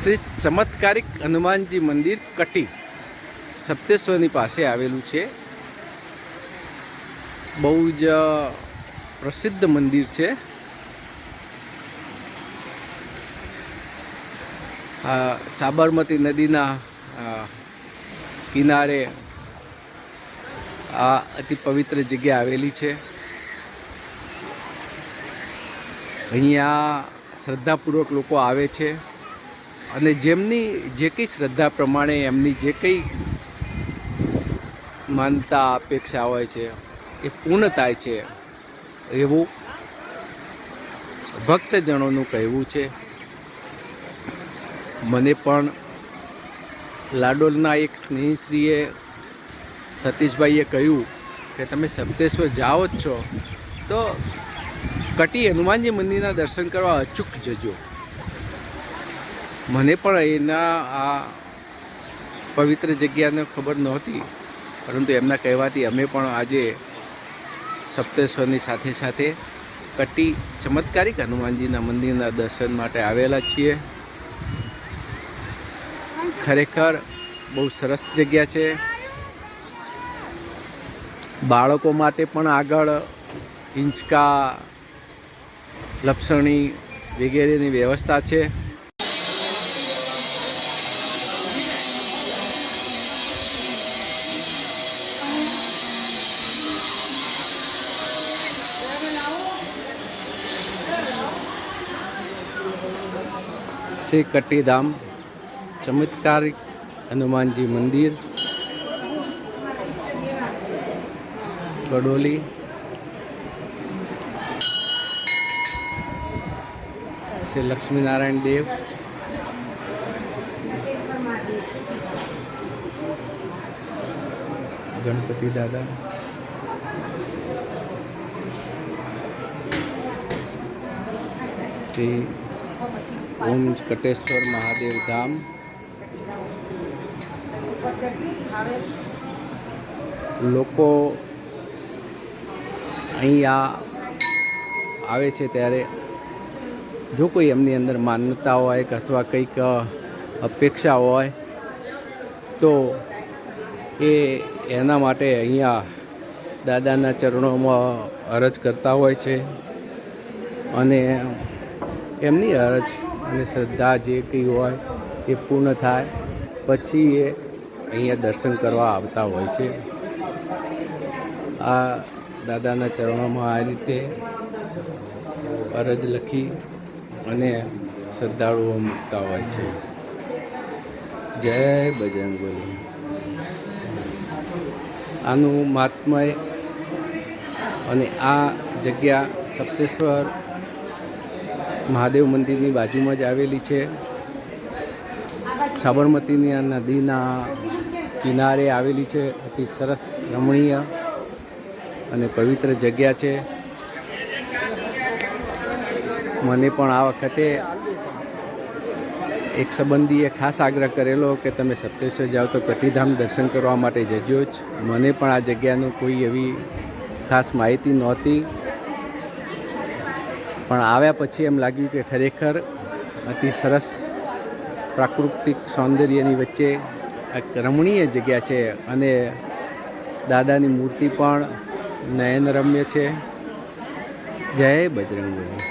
શ્રી ચમત્કારિક હનુમાનજી મંદિર કટી સપ્તેશ્વરની પાસે આવેલું છે. બહુ જ પ્રસિદ્ધ મંદિર છે. સાબરમતી નદીના કિનારે આ અતિ પવિત્ર જગ્યા આવેલી છે. અહીંયા શ્રદ્ધાપૂર્વક લોકો આવે છે અને જેમની જે કંઈ શ્રદ્ધા પ્રમાણે એમની જે કંઈ માનતા અપેક્ષા હોય છે એ પૂર્ણ થાય છે એવું ભક્તજનોનું કહેવું છે. મને પણ લાડોલના એક સ્નેહીશ્રીએ સતીશભાઈએ કહ્યું કે તમે સપ્તેશ્વર જાઓ જ છો તો કટી હનુમાનજી મંદિરના દર્શન કરવા અચૂક જજો. મને પણ એના આ પવિત્ર જગ્યાને ખબર નહોતી, પરંતુ એમના કહેવાથી અમે પણ આજે સપ્તેશ્વરની સાથે સાથે કટી ચમત્કારિક હનુમાનજીના મંદિરના દર્શન માટે આવેલા છીએ. ખરેખર બહુ સરસ જગ્યા છે. બાળકો માટે પણ આગળ હિંચકા, લપસણી વગેરેની વ્યવસ્થા છે. શ્રી કટીધામ ચમત્કારિક હનુમાનજી મંદિર, ગડોલી. શ્રી લક્ષ્મીનારાયણ દેવ, ગણપતિ દાદા, શ્રી ઓમ કટેશ્વર મહાદેવ ધામ. લોકો અહીંયા આવે છે ત્યારે જો કોઈ એમની અંદર માન્યતા હોય કે અથવા કંઈક અપેક્ષા હોય તો એના માટે અહીંયા દાદાના ચરણોમાં અરજ કરતા હોય છે અને એમની અરજ અને શ્રદ્ધા જે કંઈ હોય એ પૂર્ણ થાય પછી એ અહીંયા દર્શન કરવા આવતા હોય છે. આ દાદાના ચરણોમાં આ રીતે અરજ લખી અને શ્રદ્ધાળુઓ મૂકતા હોય છે. જય બજરંગબલી. આનું મહાત્મય અને આ જગ્યા સપ્તેશ્વર મહાદેવ મંદિરની બાજુમાં જ આવેલી છે. સાબરમતીની નદીના કિનારે આવેલી છે. અતિ સરસ, રમણીય અને પવિત્ર જગ્યા છે. મને પણ આ વખતે એક સંબંધીએ ખાસ આગ્રહ કરેલો કે તમે સપ્તેશ્વર જાઓ તો કટીધામ દર્શન કરવા માટે જજો જ. મને પણ આ જગ્યાનું કોઈ એવી ખાસ માહિતી નહોતી, પણ આવ્યા પછી એમ લાગ્યું કે ખરેખર અતિ સરસ પ્રાકૃતિક સૌંદર્યની વચ્ચે એક રમણીય જગ્યા છે અને દાદાની મૂર્તિ પણ નયનરમ્ય છે. જય બજરંગબલી.